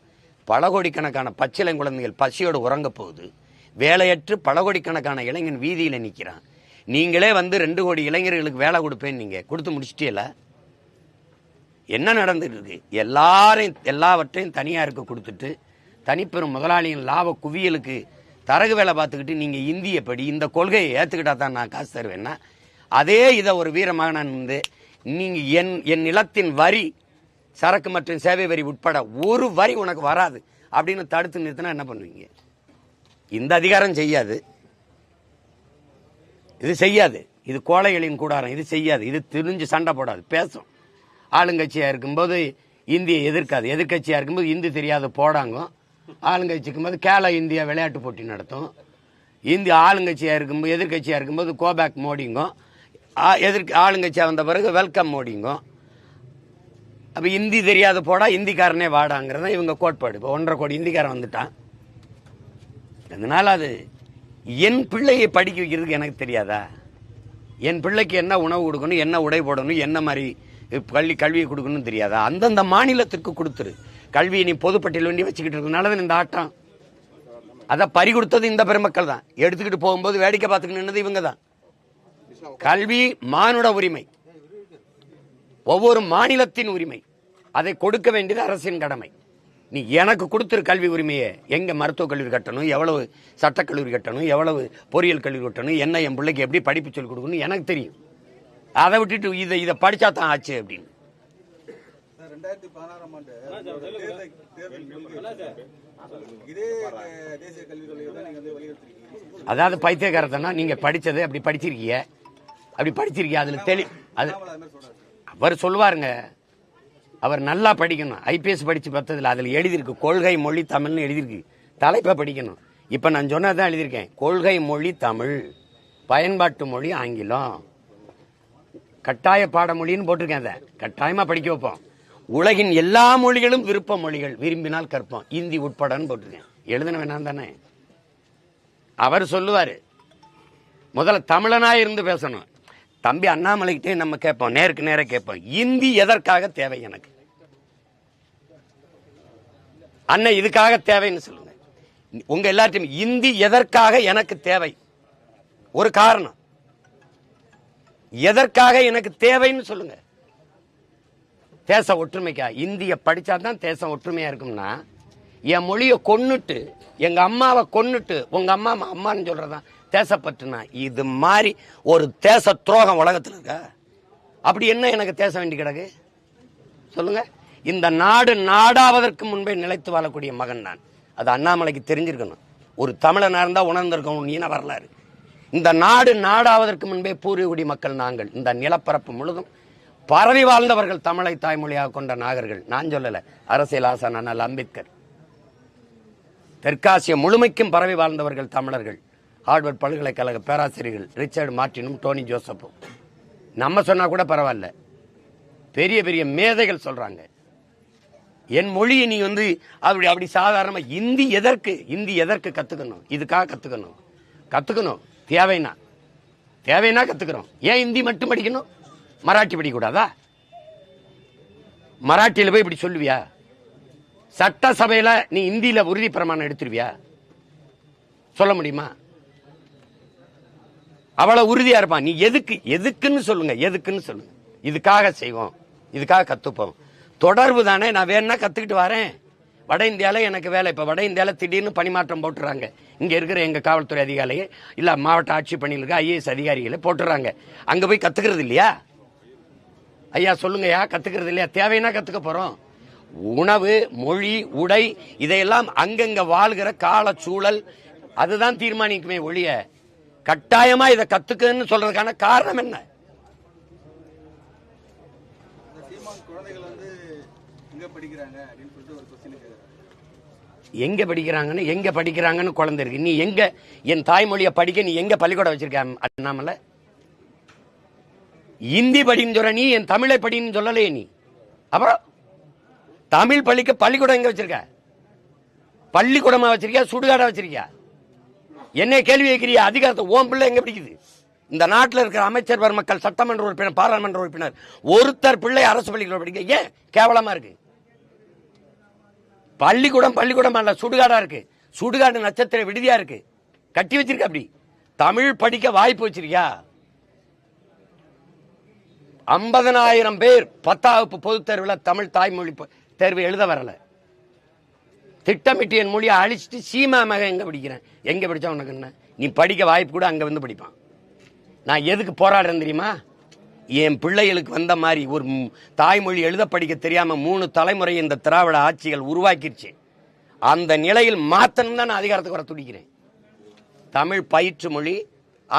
பல கோடிக்கணக்கான பச்சிலை குழந்தைகள் பசியோடு உறங்க போகுது. வேலையற்று பல கோடிக்கணக்கான இளைஞன் வீதியில் நிற்கிறான். நீங்களே வந்து 2 கோடி இளைஞர்களுக்கு வேலை கொடுப்பேன்னு நீங்கள் கொடுத்து முடிச்சிட்டீல. என்ன நடந்துட்டு இருக்கு? எல்லாவற்றையும் தனியாருக்கு கொடுத்துட்டு தனிப்பெரும் முதலாளியின் லாப குவியலுக்கு தரகு வேலை பார்த்துக்கிட்டு நீங்கள் இந்திய படி இந்த கொள்கையை ஏற்றுக்கிட்டா தான் நான் காசு தருவேன்னா, அதே இதை ஒரு வீரமகனான் வந்து நீங்கள் என் நிலத்தின் வரி, சரக்கு மற்றும் சேவை வரி உட்பட ஒரு வரி உனக்கு வராது அப்படின்னு தடுத்து நிறுத்தினா என்ன பண்ணுவீங்க? இந்த அதிகாரம் செய்யாது. இது செய்யாது. இது கோழைகளின் கூடாரம். இது செய்யாது. இது திரிஞ்சு சண்டை போடாது, பேசும். ஆளுங்கட்சியா இருக்கும்போது இந்தியை எதிர்க்காது, எதிர்கட்சியா இருக்கும்போது இந்தி தெரியாத போடாங்க. ஆளுங்கட்சி இருக்கும்போது கேல இந்தியா விளையாட்டு போட்டி நடத்தும். இந்திய ஆளுங்கட்சியா இருக்கும்போது எதிர்கட்சியா இருக்கும்போது கோபேக் மோடிங்க. ஆளுங்கட்சியா வந்த பிறகு வெல்கம் மோடிங்க. அப்ப இந்தி தெரியாத போடா இந்திக்காரனே வாடாங்கிறத இவங்க கோட்பாடு. இப்போ 1.5 கோடி இந்திக்காரன் வந்துட்டான். அதனால அது என் பிள்ளையை படிக்க வைக்கிறதுக்கு எனக்கு தெரியாதா? என் பிள்ளைக்கு என்ன உணவு கொடுக்கணும், என்ன உடை போடணும், என்ன மாதிரி கல்வியை கொடுக்கணும்னு தெரியாதா? அந்தந்த மாநிலத்திற்கு கொடுத்துரு. கல்வியை நீ பொதுப்பட்டியல் வேண்டி வச்சுக்கிட்டு இருக்கனால இந்த ஆட்டம். அதை பறி கொடுத்தது இந்த பெருமக்கள் தான். எடுத்துக்கிட்டு போகும்போது வேடிக்கை பார்த்துக்கிட்டு நின்னது இவங்க தான். கல்வி மானுட உரிமை, ஒவ்வொரு மாநிலத்தின் உரிமை. அதை கொடுக்க வேண்டியது அரசின் கடமை. நீ எனக்கு கொடுத்துரு கல்வி உரிமையை. எங்க மருத்துவக் கல்லூரி கட்டணும், எவ்வளவு சட்டக்கல்லூரி கட்டணும், எவ்வளவு பொறியியல் கல்லூரி கட்டணும், என்ன என் பிள்ளைக்கு எப்படி படிப்பு சொல்லிக் கொடுக்கணும் எனக்கு தெரியும். அதை விட்டுட்டு இதை படிச்சா தான் ஆச்சு அப்படின்னு. 2016ஆம் ஆண்டு இதே தேசிய கல்விக் கொள்கையை தான் நீங்க வந்து வலியுறுத்திருக்கீங்க. அதாவது பைத்தியக்காரத்தனா நீங்க படிச்சது அப்படி படிச்சிருக்கீங்க, அப்படி படிச்சிருக்கீங்க. அதுல அது அவர் சொல்லுவாருங்க. அவர் நல்லா படிக்கணும். ஐபிஎஸ் படிச்சு பார்த்ததுல அதுல எழுதியிருக்கு கொள்கை மொழி தமிழ்னு எழுதியிருக்கு. தலைப்பை படிக்கணும். இப்ப நான் சொன்னதான் எழுதியிருக்கேன். கொள்கை மொழி தமிழ், பயன்பாட்டு மொழி ஆங்கிலம், கட்டாய பாடமொழின்னு போட்டிருக்கேன். அதை கட்டாயமா படிக்க வைப்போம். உலகின் எல்லா மொழிகளும் விருப்ப மொழிகள், விரும்பினால் கற்போம், இந்தி உட்படன்னு போட்டிருக்கேன். எழுதுன வேணாம் தானே? அவர் சொல்லுவாரு முதல்ல தமிழனா இருந்து பேசணும். தம்பி அண்ணாமலைக்கிட்டே நம்ம கேட்போம், நேருக்கு நேர கேட்போம், இந்தி எதற்காக தேவை எனக்கு? அண்ணன் இதுக்காக தேவைன்னு சொல்லுங்க. உங்க எல்லாத்தையும் இந்தி எதற்காக எனக்கு தேவை? ஒரு காரணம். எதற்காக எனக்கு தேவைன்னு சொல்லுங்க. தேச ஒற்றுமைக்கா? இந்திய படிச்சாதான் தேசம் ஒற்றுமையா இருக்கும்னா, என் மொழியை கொன்னுட்டு எங்க அம்மாவை கொன்னுட்டு உங்க அம்மா அம்மான்னு சொல்றதான் தேசப்பற்றுனா? இது மாதிரி ஒரு தேச துரோகம் உலகத்தில் இருக்கா? அப்படி என்ன எனக்கு தேச வேண்டி கிடக்கு சொல்லுங்க. இந்த நாடு நாடாவதற்கு முன்பே நிலைத்து வாழக்கூடிய மகன் நான். அது அண்ணாமலைக்கு தெரிஞ்சிருக்கணும். ஒரு தமிழனா இருந்தா உணர்ந்திருக்கணும் இன வரலாறு. இந்த நாடு நாடாவதற்கு முன்பே பூர்வீகுடி மக்கள் நாங்கள். இந்த நிலப்பரப்பு முழுதும் பரவி வாழ்ந்தவர்கள், தமிழை தாய்மொழியாக கொண்ட நாகர்கள். நான் சொல்லல, அரசியல் ஆசான் அண்ணல் அம்பேத்கர். தெற்காசிய முழுமைக்கும் பரவி வாழ்ந்தவர்கள் தமிழர்கள். ஹார்வர்ட் பல்கலைக்கழக பேராசிரியர்கள் ரிச்சர்ட் மார்டினும் டோனி ஜோசப்பும். நம்ம சொன்னா கூட பரவாயில்ல, பெரிய பெரிய மேதைகள் சொல்றாங்க. என் மொழியை நீ வந்து அப்படி சாதாரணமா இந்தி எதற்கு கத்துக்கணும்? இதுக்காக கத்துக்கணும். தேவைன்னா கத்துக்கிறோம். ஏன் இந்தி மட்டும் படிக்கணும்? மராட்டி படிக்க கூடாதா? மராட்டியில போய் இப்படி சொல்லுவியா? சட்டசபையில நீ இந்தியில உறுதி பிரமாணம் எடுத்துருவியா? சொல்ல முடியுமா? அவ்வளவு உறுதியா இருப்பான். நீ எதுக்குன்னு சொல்லுங்க. இதுக்காக செய்வோம், இதுக்காக கத்துப்போம். தொடர்பு தானே. நான் வேணா கத்துக்கிட்டு வரேன். வட இந்தியால எனக்கு வேலை. இப்ப வட இந்தியால திடீர்னு பணிமாற்றம் போட்டுறாங்க. இங்க இருக்கிற எங்க காவல்துறை அதிகாரியை இல்ல மாவட்ட ஆட்சி பணியில் இருக்க ஐஏஎஸ் அதிகாரிகளை போட்டுறாங்க. அங்க போய் கத்துக்கிறது இல்லையா? ஐயா சொல்லுங்கய்யா, கத்துக்கிறது இல்லையா? தேவைன்னா கத்துக்க போறோம். உணவு, மொழி, உடை, இதையெல்லாம் அங்கங்க வாழ்கிற கால சூழல் அதுதான் தீர்மானிக்குமே ஒழிய கட்டாயமா இதை கத்துக்கன்னு சொல்றதுக்கான காரணம் என்ன? குழந்தைகள் வந்து எங்க படிக்கிறாங்க அப்படின்னு சொல்லிட்டு ஒரு கொஸ்டின் கேக்குறாங்க. எங்க படிக்கிறாங்கன்னு குழந்தை இருக்கு. நீ எங்க என் தாய்மொழியை படிக்க நீ எங்க பள்ளிக்கூடம் வச்சிருக்க? அண்ணாமலை இந்தி படின்னு சொல்ற, நீ என் தமிழை படின்னு சொல்லலையே நீ. அப்புறம் தமிழ் பள்ளிக்கு பள்ளிக்கூடம் எங்க வச்சிருக்க? பள்ளிக்கூடமா வச்சிருக்கியா, சுடுகாடா வச்சிருக்கியா? என்ன கேள்வி கேட்கிறியா? அதிகாரத்தை ஓம் பிள்ளை எங்க படிக்குது? இந்த நாட்டில் இருக்கிற அமைச்சர் பெருமக்கள், சட்டமன்ற உறுப்பினர், பாராளுமன்ற உறுப்பினர் ஒருத்தர் பிள்ளை அரசு பள்ளிக்கூடம் படிக்க ஏன் கேவலமா இருக்கு? பள்ளிக்கூடம் அல்ல, சுடுகாடா இருக்கு. சுடுகாடு நட்சத்திர விடுதியா இருக்கு, கட்டி வச்சிருக்க. அப்படி தமிழ் படிக்க வாய்ப்பு வச்சிருக்கியா? 50,000 பேர் 10ஆம் வகுப்பு பொதுத் தேர்வில் தமிழ் தாய்மொழி தேர்வு எழுத வரல. திட்டமிட்டு என் மொழியை அழிச்சிட்டு சீமா மகன் எங்க படிச்சா உனக்கு என்ன? நீ படிக்க வாய்ப்பு கூட அங்க வந்து படிப்பான். நான் எதுக்கு போராடுறேன் தெரியுமா? என் பிள்ளைகளுக்கு வந்த மாதிரி ஒரு தாய்மொழி எழுத படிக்க தெரியாம 3 தலைமுறை இந்த திராவிட ஆட்சிகள் உருவாக்கிருச்சு. அந்த நிலையில் மாத்தணும் தான் நான் அதிகாரத்துக்கு வர துடிக்கிறேன். தமிழ் பயிற்று மொழி,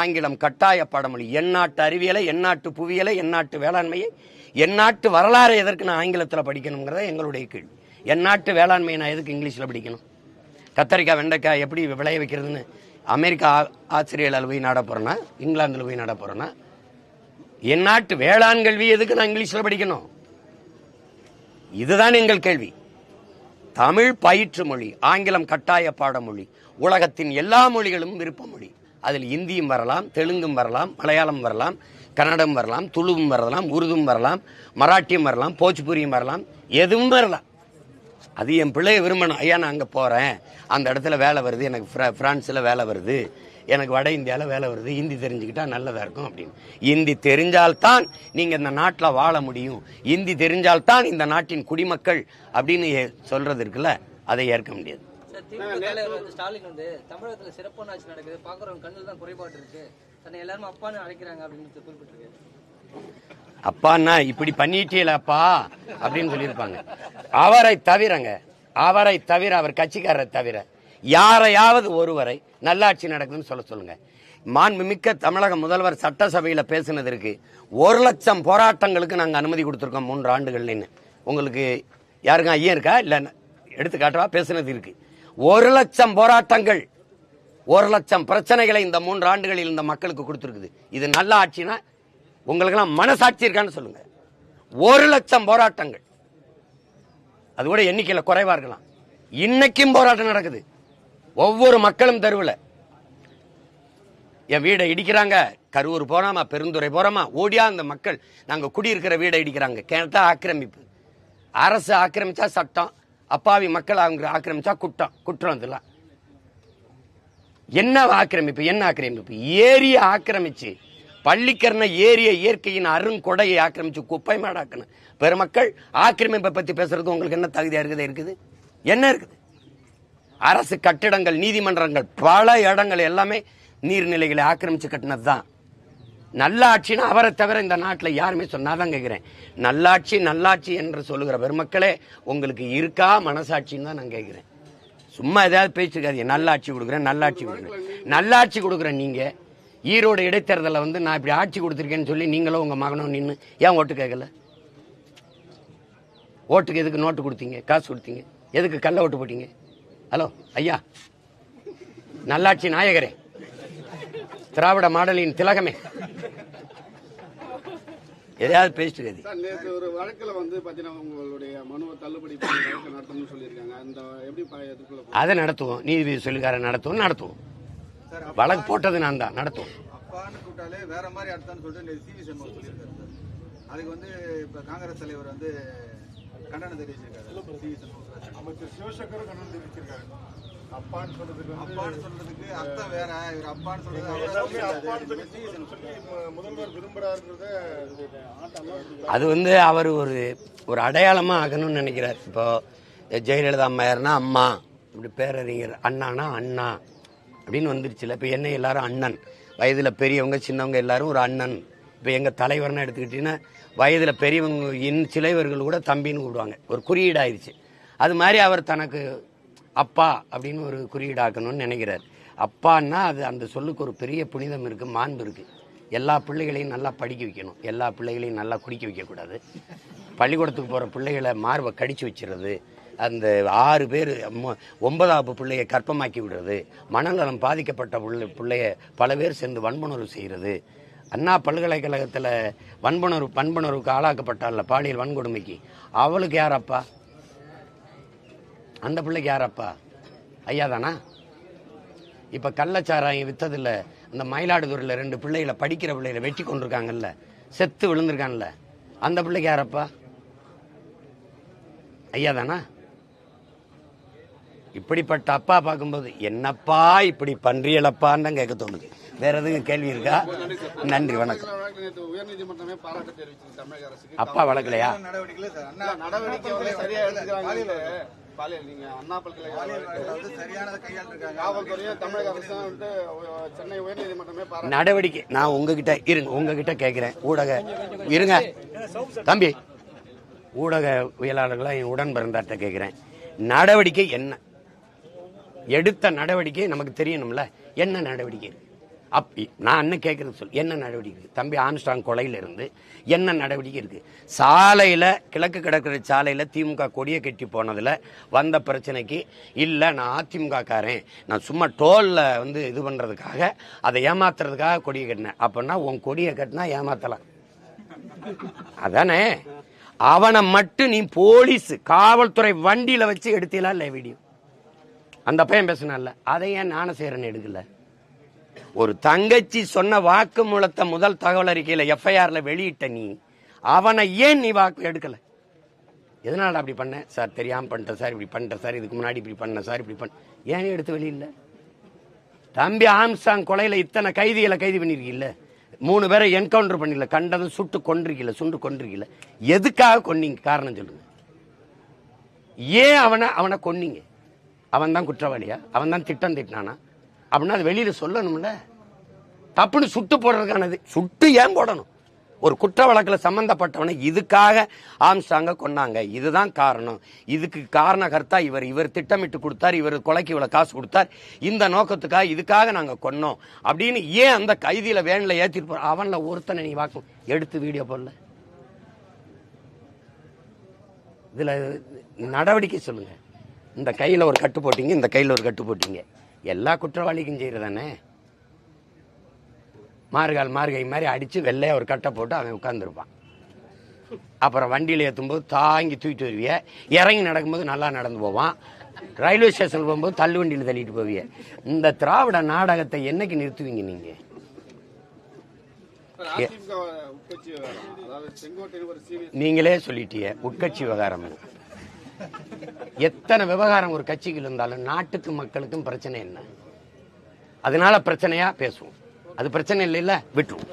ஆங்கிலம் கட்டாய பாடமொழி. எந்நாட்டு அறிவியலை, எந்நாட்டு புவியியலை, எந்நாட்டு வேளாண்மையை, எந்நாட்டு வரலாறு எதற்கு நான் ஆங்கிலத்தில் படிக்கணுங்கிறத எங்களுடைய கேள்வி. எந்நாட்டு வேளாண்மையை நான் எதுக்கு இங்கிலீஷில் படிக்கணும்? கத்தரிக்காய் வெண்டைக்காய் எப்படி விளைய வைக்கிறதுன்னு அமெரிக்கா ஆஸ்திரேலியாவில் போய் நாட போகிறேன்னா, இங்கிலாந்தில் போய் நாட போகிறேன்னா, எந்நாட்டு வேளாண் கல்வி எதுக்கு நான் இங்கிலீஷில் படிக்கணும்? இதுதான் எங்கள் கேள்வி. தமிழ் பயிற்று மொழி, ஆங்கிலம் கட்டாய பாடமொழி, உலகத்தின் எல்லா மொழிகளும் விருப்ப மொழி. அதில் இந்தியும் வரலாம், தெலுங்கும் வரலாம், மலையாளம் வரலாம், கன்னடம் வரலாம், துளுவும் வரலாம், உருதும் வரலாம், மராட்டியம் வரலாம், போஜ்பூரியும் வரலாம், எதுவும் வரலாம். அது என் பிள்ளைய விரும்பணும். ஐயா நான் அங்கே போகிறேன், அந்த இடத்துல வேலை வருது, எனக்கு ஃப்ரான்ஸில் வேலை வருது, எனக்கு வட இந்தியாவில் வேலை வருது, ஹிந்தி தெரிஞ்சுக்கிட்டா நல்லதாக இருக்கும் அப்படின்னு. ஹிந்தி தெரிஞ்சால்தான் நீங்கள் இந்த நாட்டில் வாழ முடியும், ஹிந்தி தெரிஞ்சால்தான் இந்த நாட்டின் குடிமக்கள் அப்படின்னு சொல்றது இருக்குல்ல, அதை ஏற்க முடியாது. திமுக தலைவர் வந்து ஸ்டாலின் வந்து தமிழகத்துல சிறப்பான ஆட்சி நடக்குது, பாக்குறவங்க கண்ணில் தான் குறைபாடு இருக்கு, தன்னை எல்லாரும் அப்பான்னு அழைக்கிறாங்க அப்படின்னு குறிப்பிட்டிருக்காரு. அப்பான்னா இப்படி பண்ணிட்டீங்களப்பா அப்படின்னு சொல்லியிருப்பாங்க. அவரை தவிர அவர் கட்சிக்காரரை தவிர யாரையாவது ஒருவரை நல்லாட்சி நடக்குதுன்னு சொல்லுங்க. மாண்புமிக்க தமிழக முதல்வர் சட்டசபையில் பேசினதற்கு 1,00,000 போராட்டங்களுக்கு நாங்கள் அனுமதி கொடுத்துருக்கோம் 3 ஆண்டுகள்னு. உங்களுக்கு யாருக்கும் ஐயம் இருக்கா? இல்லை எடுத்துக்காட்டவா? பேசுனது இருக்கு. 1,00,000 போராட்டங்கள், 1,00,000 பிரச்சனைகளை இந்த 3 ஆண்டுகளில் இந்த மக்களுக்கு கொடுத்துருக்குது. இது நல்ல ஆட்சினா உங்களுக்கெல்லாம் மனசாட்சி இருக்கான்னு சொல்லுங்க. 1,00,000 போராட்டங்கள், அது கூட எண்ணிக்கையில் குறைவா இருக்கலாம். இன்னைக்கும் போராட்டம் நடக்குது. ஒவ்வொரு மக்களும் தெருவில் என் வீடை இடிக்கிறாங்க, கரூர் போறாமா, பெருந்துறை போறாமா, ஓடியா அந்த மக்கள் நாங்க குடியிருக்கிற வீடை இடிக்கிறாங்க. கேட்டா ஆக்கிரமிப்பு. அரசு ஆக்கிரமிச்சா சட்டம், அப்பாவி மக்கள் அவங்க ஆக்கிரமிச்சா குற்றம். இதெல்லாம் என்ன ஆக்கிரமிப்பு? ஏரியை ஆக்கிரமிச்சு, பள்ளிக்கரண ஏரிய இயற்கையின் அருங்கொடையை ஆக்கிரமிச்சு குப்பை மாடாக்கணும் பெருமக்கள். ஆக்கிரமிப்பை பத்தி பேசுறது உங்களுக்கு என்ன தகுதியா இருக்குது? என்ன இருக்குது? அரசு கட்டிடங்கள், நீதிமன்றங்கள், பல இடங்கள் எல்லாமே நீர்நிலைகளை ஆக்கிரமிச்சு கட்டினது தான். நல்லாட்சின்னு அவரை தவிர இந்த நாட்டில் யாருமே சொன்னாதான் கேட்கிறேன். நல்லாட்சி என்று சொல்லுகிற பெருமக்களே உங்களுக்கு இருக்கா மனசாட்சின்னு தான் நான் கேட்கிறேன். சும்மா ஏதாவது பேச்சுக்காதீங்க. நல்லாட்சி கொடுக்குறேன். நீங்க ஈரோடு இடைத்தேர்தலில் வந்து நான் இப்படி ஆட்சி கொடுத்துருக்கேன்னு சொல்லி நீங்களும் உங்க மகனும் நின்று ஏன் ஓட்டு கேட்கல? ஓட்டுக்கு எதுக்கு நோட்டு கொடுத்தீங்க, காசு கொடுத்தீங்க? எதுக்கு கள்ள ஓட்டு போட்டீங்க? ஹலோ ஐயா, நல்லாட்சி நாயகரே, திராவிட மாடலின் திலகமே, எதையாவது பேசிட்டு நேற்று ஒரு வழக்கில் வந்து பார்த்தீங்கன்னா உங்களுடைய மனுவை தள்ளுபடி பண்ணி வழக்கு நடத்தணும்னு சொல்லியிருக்காங்க. அந்த எப்படி அதை நடத்துவோம், நீதிபதி சொல்லிக்கார நடத்துவோம். வழக்கு போட்டது நான் தான், நடத்துவோம். அப்பான்னு கூட்டாலே வேற மாதிரி அடுத்தான்னு சொல்லிட்டு சிவி சண்முகம் சொல்லியிருக்காரு சார். அதுக்கு வந்து இப்போ காங்கிரஸ் தலைவர் வந்து கண்டனம் தெரிவிச்சிருக்காரு. சிவி சண்முகம் அமைச்சர் சிவசங்கரும் கண்டனம் தெரிவிச்சிருக்காரு. அப்பான்னு சொல்றதுக்கு அர்த்தம் வேற. இவர் அப்பான்னு சொல்றது முதல்வர் விரும்புறாருன்றத அது வந்து அவர் ஒரு அடையாளமா ஆகணும்னு நினைக்கிறார். இப்போ ஜெயலலிதா அம்மையார்னா அம்மா, இப்படி பேரறிஞர் அண்ணானா அண்ணா அப்படின்னு வந்துருச்சுல. இப்போ என்ன எல்லாரும் அண்ணன், வயதில் பெரியவங்க சின்னவங்க எல்லாரும் ஒரு அண்ணன். இப்போ எங்கள் தலைவர்னு எடுத்துக்கிட்டீங்கன்னா வயதில் பெரியவங்க சிலைவர்கள் கூட தம்பின்னு கூப்பிடுவாங்க, ஒரு குறியீடாயிருச்சு. அது மாதிரி அவர் தனக்கு அப்பா அப்படின்னு ஒரு குறியீடாக்கணும்னு நினைக்கிறார். அப்பான்னா அது அந்த சொல்லுக்கு ஒரு பெரிய புனிதம் இருக்கு, மாண்பு இருக்கு. எல்லா பிள்ளைகளையும் நல்லா படிக்க வைக்கணும், எல்லா பிள்ளைகளையும் நல்லா குடிக்க வைக்கக்கூடாது. பள்ளிக்கூடத்துக்கு போகிற பிள்ளைகளை மார்பை கடிச்சு வச்சிடுறது, அந்த 6 பேர் 9வது பிள்ளையை கற்பமாக்கி விடுறது, மனநலம் பாதிக்கப்பட்ட பிள்ளைய பல பேர் சேர்ந்து வன்புணர்வு செய்கிறது. அண்ணா பல்கலைக்கழகத்தில் வன்புணர்வுக்கு ஆளாக்கப்பட்டால பாலியல் வன்கொடுமைக்கு, அவளுக்கு யார் அப்பா? அந்த பிள்ளைக்கு யார் அப்பா? ஐயா தானா? இப்போ கள்ளச்சாராயம் விற்றதில்ல, அந்த மயிலாடுதுறையில் 2 பிள்ளைகளை, படிக்கிற பிள்ளைகளை வெட்டி கொண்டிருக்காங்கல்ல, செத்து விழுந்திருக்காங்கல்ல, அந்த பிள்ளைக்கு யாரப்பா? ஐயா தானா? இப்படிப்பட்ட அப்பா பார்க்கும்போது என்னப்பா இப்படி பன்றியலப்பான்னு தான் கேட்க தோணுது. வேற எதுவும் கேள்வி இருக்கா? நன்றி, வணக்கம். உயர்நீதிமன்றமே பாராட்டு தெரிவிச்சது தமிழக அரசுக்கு. அப்பா வழக்கலையா? அண்ணா காவல்துறையும் தமிழக அரசு வந்து சென்னை உயர்நீதிமன்றமே நடவடிக்கை. நான் உங்ககிட்ட கேட்கிறேன், ஊடக இருங்க தம்பி, ஊடகவியலாளர்களாக என் உடன் பிறந்தாட்ட கேட்கிறேன், நடவடிக்கை என்ன? எடுத்த நடவடிக்கை நமக்கு தெரியணும்ல, என்ன நடவடிக்கை? நான் அண்ணன் கேட்கறது சொல், என்ன நடவடிக்கை இருக்கு? தம்பி ஆம்ஸ்ட்ராங் கொலையில இருந்து என்ன நடவடிக்கை இருக்கு? சாலையில கிழக்கு கடற்கரை சாலையில திமுக கொடியை கட்டி போனதுல வந்த பிரச்சனைக்கு இல்ல நான் அதிமுக காரன், நான் சும்மா டோல்ல வந்து இது பண்றதுக்காக அதை ஏமாத்துறதுக்காக கொடியை கட்டினேன். அப்படின்னா உன் கொடியை கட்டினா ஏமாத்தலாம் அதானே? அவனை மட்டும் நீ போலீஸ் காவல்துறை வண்டியில வச்சு எடுத்தீங்களா இல்ல வீடியோ? அந்த பையன் பேசினால அதை ஏன் ஞானசேகரன் எடுக்கல? ஒரு தங்கச்சி சொன்ன வாக்கு மூலத்தை முதல் தகவல் அறிக்கையில எஃப்ஐஆர்ல வெளியிட்ட நீ அவனை ஏன் நீ வாக்கு எடுக்கல? எதனால அப்படி பண்ண சார்? தெரியாம பண்ணிட்டேன் சார், இப்படி பண்ணிட்டேன் சார், இதுக்கு முன்னாடி இப்படி பண்ண சார், இப்படி பண்ண ஏன் எடுத்து வெளியில? தம்பி ஆம்ஸ்ட்ராங் கொலையில இத்தனை கைதிகளை கைது பண்ணிருக்கீல்ல, 3 பேரை என்கவுண்டர் பண்ணல, கண்டதும் சுட்டு கொண்டிருக்கல. எதுக்காக கொன்னீங்க? காரணம் சொல்லுங்க. ஏன் அவனை கொன்னீங்க? அவன் தான் குற்றவாளியா? அவன் தான் திட்டம் திட்டினானா? அப்படின்னா அது வெளியில சொல்லணும்ல. தப்புன்னு சுட்டு போடுறதுக்கானது. சுட்டு ஏன் போடணும்? ஒரு குற்ற வழக்கில் சம்பந்தப்பட்டவனை இதுக்காக ஆம்ஸ்ட்ராங்க கொன்னாங்க, இதுதான் காரணம், இதுக்கு காரணகர்த்தா இவர் திட்டமிட்டு கொடுத்தார், இவர் கொலைக்கு இவ்வளவு காசு கொடுத்தார், இந்த நோக்கத்துக்காக இதுக்காக நாங்க கொன்னோம் அப்படின்னு ஏன் அந்த கைதியில வேன்ல ஏத்திட்டு போற? அவன்ல ஒருத்தனை நீ வாக்கும் எடுத்து வீடியோ போடல. இதுல நடவடிக்கை சொல்லுங்க. இந்த கையில ஒரு கட்டு போட்டீங்க, இந்த கையில ஒரு கட்டு போட்டீங்க, எல்லா குற்றவாளிக்கும் செய்யறதானே? மார்கை மாதிரி அடிச்சு வெள்ளையா ஒரு கட்டை போட்டு அவன் உட்கார்ந்துருப்பான். அப்புறம் வண்டியில ஏற்றும்போது தாங்கி தூக்கிட்டு வருவிய, இறங்கி நடக்கும்போது நல்லா நடந்து போவான், ரயில்வே ஸ்டேஷன் போகும்போது தள்ளு வண்டியில் தள்ளிட்டு போவிய. இந்த திராவிட நாடகத்தை என்னைக்கு நிறுத்துவீங்க நீங்க? நீங்களே சொல்லிட்டீங்க உட்கட்சி விவகாரம். எத்தனை விவகாரம் ஒரு கட்சிக்கு இருந்தாலும் நாட்டுக்கும் மக்களுக்கும் பிரச்சனை என்ன? அதனால பிரச்சனையா பேசுவோம். அது பிரச்சனை இல்லைல்ல, விட்டுருவோம்.